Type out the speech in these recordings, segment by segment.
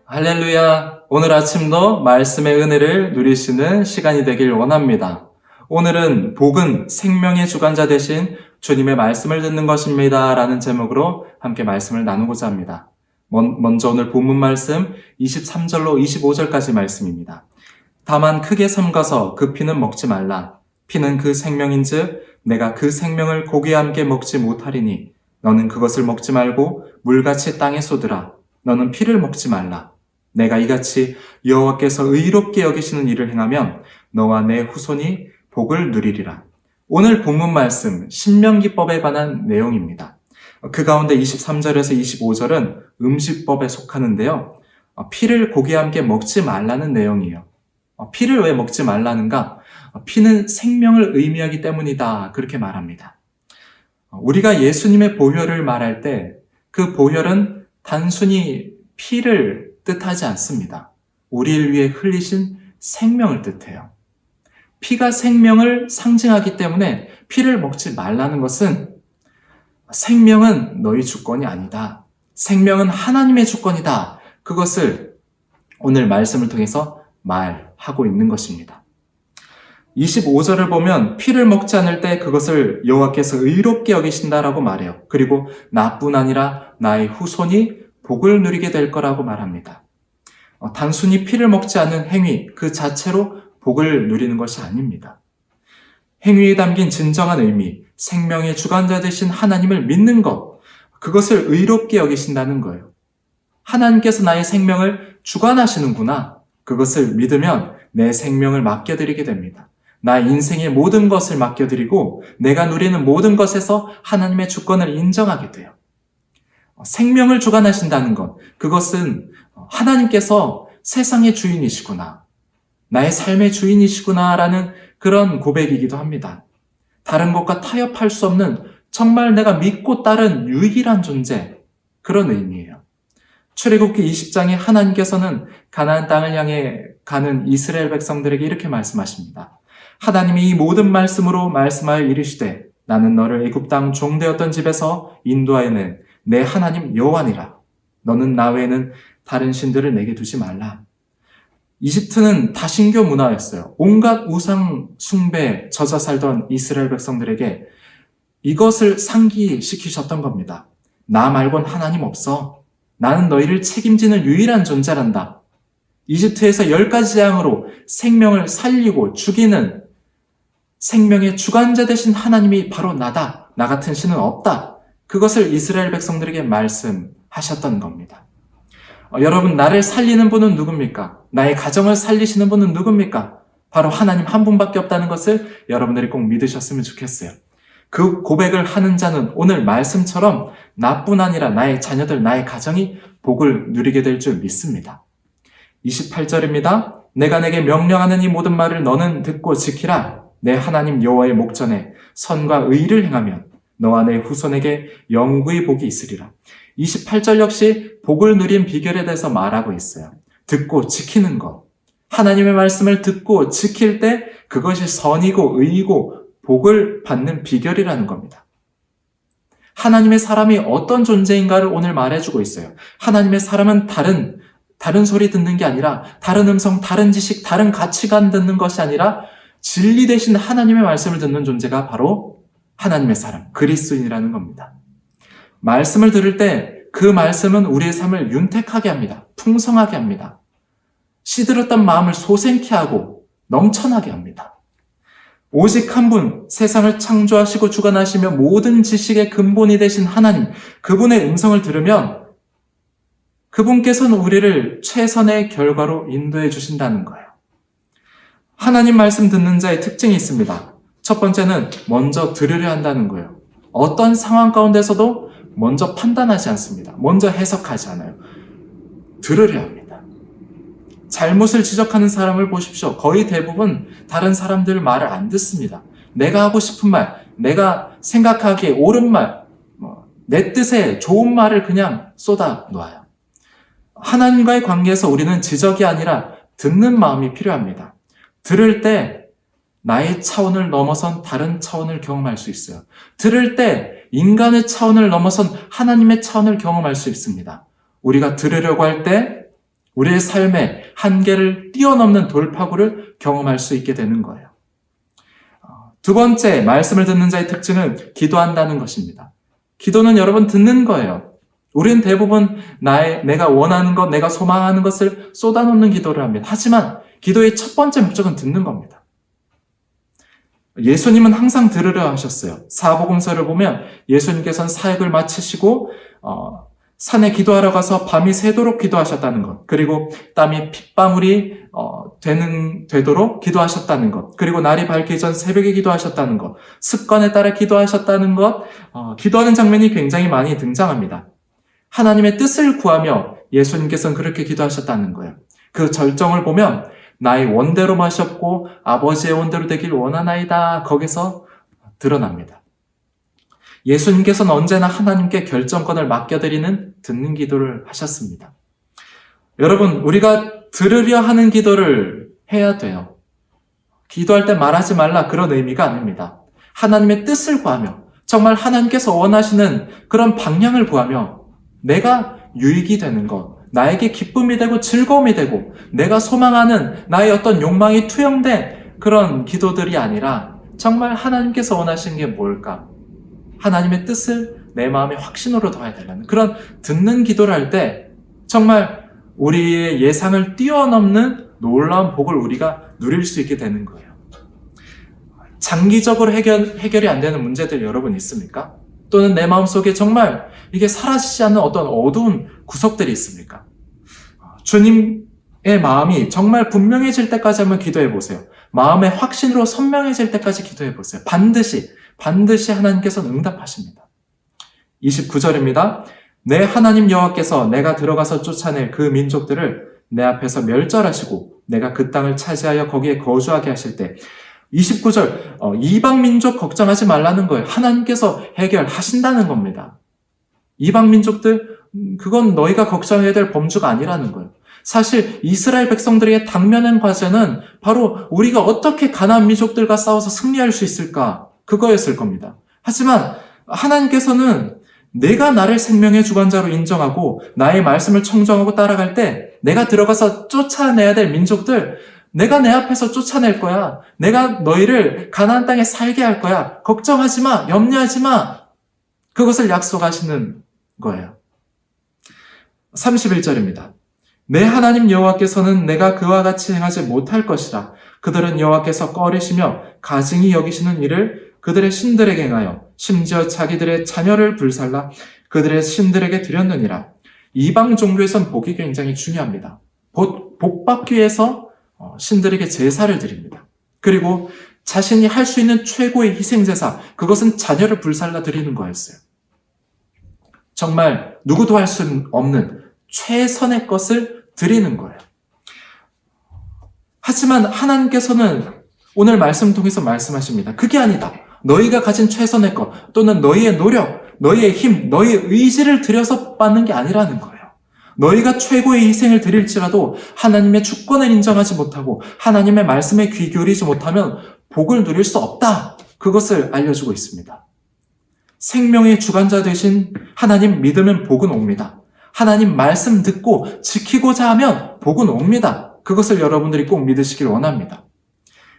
할렐루야! 오늘 아침도 말씀의 은혜를 누리시는 시간이 되길 원합니다. 오늘은 복은 생명의 주관자 되신 주님의 말씀을 듣는 것입니다. 라는 제목으로 함께 말씀을 나누고자 합니다. 먼저 오늘 본문 말씀 23절로 25절까지 말씀입니다. 다만 크게 삼가서 그 피는 먹지 말라. 피는 그 생명인즉 내가 그 생명을 고기와 함께 먹지 못하리니 너는 그것을 먹지 말고 물같이 땅에 쏟으라. 너는 피를 먹지 말라. 내가 이같이 여호와께서 의롭게 여기시는 일을 행하면 너와 내 후손이 복을 누리리라. 오늘 본문 말씀 신명기법에 관한 내용입니다. 그 가운데 23절에서 25절은 음식법에 속하는데요. 피를 고기와 함께 먹지 말라는 내용이에요. 피를 왜 먹지 말라는가? 피는 생명을 의미하기 때문이다. 그렇게 말합니다. 우리가 예수님의 보혈을 말할 때 그 보혈은 단순히 피를 뜻하지 않습니다. 우리를 위해 흘리신 생명을 뜻해요. 피가 생명을 상징하기 때문에 피를 먹지 말라는 것은 생명은 너희 주권이 아니다. 생명은 하나님의 주권이다. 그것을 오늘 말씀을 통해서 말하고 있는 것입니다. 25절을 보면 피를 먹지 않을 때 그것을 여호와께서 의롭게 여기신다라고 말해요. 그리고 나뿐 아니라 나의 후손이 복을 누리게 될 거라고 말합니다. 단순히 피를 먹지 않는 행위 그 자체로 복을 누리는 것이 아닙니다. 행위에 담긴 진정한 의미, 생명의 주관자 되신 하나님을 믿는 것, 그것을 의롭게 여기신다는 거예요. 하나님께서 나의 생명을 주관하시는구나. 그것을 믿으면 내 생명을 맡겨드리게 됩니다. 나의 인생의 모든 것을 맡겨드리고 내가 누리는 모든 것에서 하나님의 주권을 인정하게 돼요. 생명을 주관하신다는 것, 그것은 하나님께서 세상의 주인이시구나, 나의 삶의 주인이시구나 라는 그런 고백이기도 합니다. 다른 것과 타협할 수 없는 정말 내가 믿고 따른 유일한 존재, 그런 의미예요. 출애굽기 20장에 하나님께서는 가나안 땅을 향해 가는 이스라엘 백성들에게 이렇게 말씀하십니다. 하나님이 이 모든 말씀으로 말씀하여 이르시되 나는 너를 애굽 땅 종되었던 집에서 인도하여 낸 내 하나님 여호와니라. 너는 나 외에는 다른 신들을 내게 두지 말라. 이집트는 다신교 문화였어요. 온갖 우상 숭배에 젖어 살던 이스라엘 백성들에게 이것을 상기시키셨던 겁니다. 나 말곤 하나님 없어. 나는 너희를 책임지는 유일한 존재란다. 이집트에서 10가지 재앙으로 생명을 살리고 죽이는 생명의 주관자 되신 하나님이 바로 나다. 나 같은 신은 없다. 그것을 이스라엘 백성들에게 말씀하셨던 겁니다. 여러분, 나를 살리는 분은 누굽니까? 나의 가정을 살리시는 분은 누굽니까? 바로 하나님 한 분밖에 없다는 것을 여러분들이 꼭 믿으셨으면 좋겠어요. 그 고백을 하는 자는 오늘 말씀처럼 나뿐 아니라 나의 자녀들, 나의 가정이 복을 누리게 될 줄 믿습니다. 28절입니다. 내가 내게 명령하는 이 모든 말을 너는 듣고 지키라. 내 하나님 여호와의 목전에 선과 의를 행하면 너와 내 후손에게 영구의 복이 있으리라. 28절 역시 복을 누린 비결에 대해서 말하고 있어요. 듣고 지키는 것. 하나님의 말씀을 듣고 지킬 때 그것이 선이고 의이고 복을 받는 비결이라는 겁니다. 하나님의 사람이 어떤 존재인가를 오늘 말해주고 있어요. 하나님의 사람은 다른 소리 듣는 게 아니라 다른 음성, 다른 지식, 다른 가치관 듣는 것이 아니라 진리 대신 하나님의 말씀을 듣는 존재가 바로 하나님의 사람, 그리스도인이라는 겁니다. 말씀을 들을 때 그 말씀은 우리의 삶을 윤택하게 합니다. 풍성하게 합니다. 시들었던 마음을 솟행케 하고 넘쳐나게 합니다. 오직 한 분, 세상을 창조하시고 주관하시며 모든 지식의 근본이 되신 하나님, 그분의 음성을 들으면 그분께서는 우리를 최선의 결과로 인도해 주신다는 거예요. 하나님 말씀 듣는 자의 특징이 있습니다. 첫 번째는 먼저 들으려 한다는 거예요. 어떤 상황 가운데서도 먼저 판단하지 않습니다. 먼저 해석하지 않아요. 들으려 합니다. 잘못을 지적하는 사람을 보십시오. 거의 대부분 다른 사람들 말을 안 듣습니다. 내가 하고 싶은 말, 내가 생각하기에 옳은 말, 내 뜻에 좋은 말을 그냥 쏟아 놓아요. 하나님과의 관계에서 우리는 지적이 아니라 듣는 마음이 필요합니다. 들을 때 나의 차원을 넘어선 다른 차원을 경험할 수 있어요. 들을 때 인간의 차원을 넘어선 하나님의 차원을 경험할 수 있습니다. 우리가 들으려고 할 때 우리의 삶의 한계를 뛰어넘는 돌파구를 경험할 수 있게 되는 거예요. 두 번째, 말씀을 듣는 자의 특징은 기도한다는 것입니다. 기도는 여러분 듣는 거예요. 우리는 대부분 내가 원하는 것, 내가 소망하는 것을 쏟아놓는 기도를 합니다. 하지만 기도의 첫 번째 목적은 듣는 겁니다. 예수님은 항상 들으려 하셨어요. 사복음서를 보면 예수님께서는 사역을 마치시고 산에 기도하러 가서 밤이 새도록 기도하셨다는 것, 그리고 땀이 핏방울이 되도록 기도하셨다는 것, 그리고 날이 밝기 전 새벽에 기도하셨다는 것, 습관에 따라 기도하셨다는 것, 기도하는 장면이 굉장히 많이 등장합니다. 하나님의 뜻을 구하며 예수님께서는 그렇게 기도하셨다는 거예요. 그 절정을 보면 나의 원대로 마셨고 아버지의 원대로 되길 원하나이다, 거기서 드러납니다. 예수님께서는 언제나 하나님께 결정권을 맡겨드리는 듣는 기도를 하셨습니다. 여러분, 우리가 들으려 하는 기도를 해야 돼요. 기도할 때 말하지 말라, 그런 의미가 아닙니다. 하나님의 뜻을 구하며 정말 하나님께서 원하시는 그런 방향을 구하며 내가 유익이 되는 것, 나에게 기쁨이 되고 즐거움이 되고 내가 소망하는 나의 어떤 욕망이 투영된 그런 기도들이 아니라 정말 하나님께서 원하시는 게 뭘까? 하나님의 뜻을 내 마음의 확신으로 더해야 되는 그런 듣는 기도를 할 때 정말 우리의 예상을 뛰어넘는 놀라운 복을 우리가 누릴 수 있게 되는 거예요. 장기적으로 해결이 안 되는 문제들 여러분 있습니까? 또는 내 마음속에 정말 이게 사라지지 않는 어떤 어두운 구석들이 있습니까? 주님의 마음이 정말 분명해질 때까지 한번 기도해 보세요. 마음의 확신으로 선명해질 때까지 기도해 보세요. 반드시 하나님께서는 응답하십니다. 29절입니다. 내 하나님 여호와께서 내가 들어가서 쫓아낼 그 민족들을 내 앞에서 멸절하시고 내가 그 땅을 차지하여 거기에 거주하게 하실 때 29절 이방 민족 걱정하지 말라는 거예요. 하나님께서 해결하신다는 겁니다. 이방 민족들 그건 너희가 걱정해야 될 범주가 아니라는 거예요. 사실 이스라엘 백성들에게 당면한 과제는 바로 우리가 어떻게 가나안 민족들과 싸워서 승리할 수 있을까, 그거였을 겁니다. 하지만 하나님께서는 내가 나를 생명의 주관자로 인정하고 나의 말씀을 청정하고 따라갈 때 내가 들어가서 쫓아내야 될 민족들 내가 내 앞에서 쫓아낼 거야. 내가 너희를 가나안 땅에 살게 할 거야. 걱정하지 마. 염려하지 마. 그것을 약속하시는 거예요. 31절입니다. 내 하나님 여호와께서는 내가 그와 같이 행하지 못할 것이라. 그들은 여호와께서 꺼리시며 가증히 여기시는 일을 그들의 신들에게 행하여 심지어 자기들의 자녀를 불살라 그들의 신들에게 드렸느니라. 이방 종교에선 복이 굉장히 중요합니다. 복 받기 위해서 신들에게 제사를 드립니다. 그리고 자신이 할 수 있는 최고의 희생제사, 그것은 자녀를 불살라 드리는 거였어요. 정말 누구도 할 수 없는 최선의 것을 드리는 거예요. 하지만 하나님께서는 오늘 말씀 통해서 말씀하십니다. 그게 아니다. 너희가 가진 최선의 것 또는 너희의 노력, 너희의 힘, 너희의 의지를 들여서 받는 게 아니라는 거예요. 너희가 최고의 희생을 드릴지라도 하나님의 주권을 인정하지 못하고 하나님의 말씀에 귀 기울이지 못하면 복을 누릴 수 없다. 그것을 알려주고 있습니다. 생명의 주관자 되신 하나님 믿으면 복은 옵니다. 하나님 말씀 듣고 지키고자 하면 복은 옵니다. 그것을 여러분들이 꼭 믿으시길 원합니다.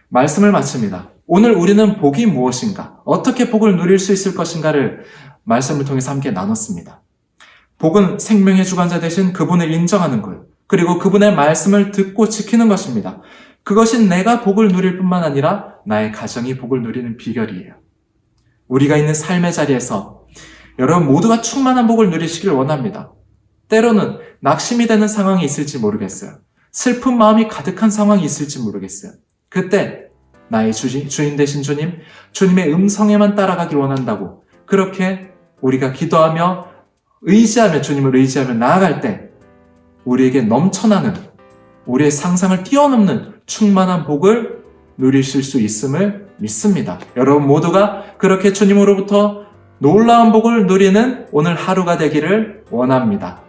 말씀을 마칩니다. 오늘 우리는 복이 무엇인가? 어떻게 복을 누릴 수 있을 것인가를 말씀을 통해서 함께 나눴습니다. 복은 생명의 주관자 되신 그분을 인정하는 거예요. 그리고 그분의 말씀을 듣고 지키는 것입니다. 그것이 내가 복을 누릴 뿐만 아니라 나의 가정이 복을 누리는 비결이에요. 우리가 있는 삶의 자리에서 여러분 모두가 충만한 복을 누리시길 원합니다. 때로는 낙심이 되는 상황이 있을지 모르겠어요. 슬픈 마음이 가득한 상황이 있을지 모르겠어요. 그때 나의 주인 되신 주님의 음성에만 따라가길 원한다고 그렇게 우리가 기도하며 주님을 의지하며 나아갈 때 우리에게 넘쳐나는 우리의 상상을 뛰어넘는 충만한 복을 누리실 수 있음을 믿습니다. 여러분 모두가 그렇게 주님으로부터 놀라운 복을 누리는 오늘 하루가 되기를 원합니다.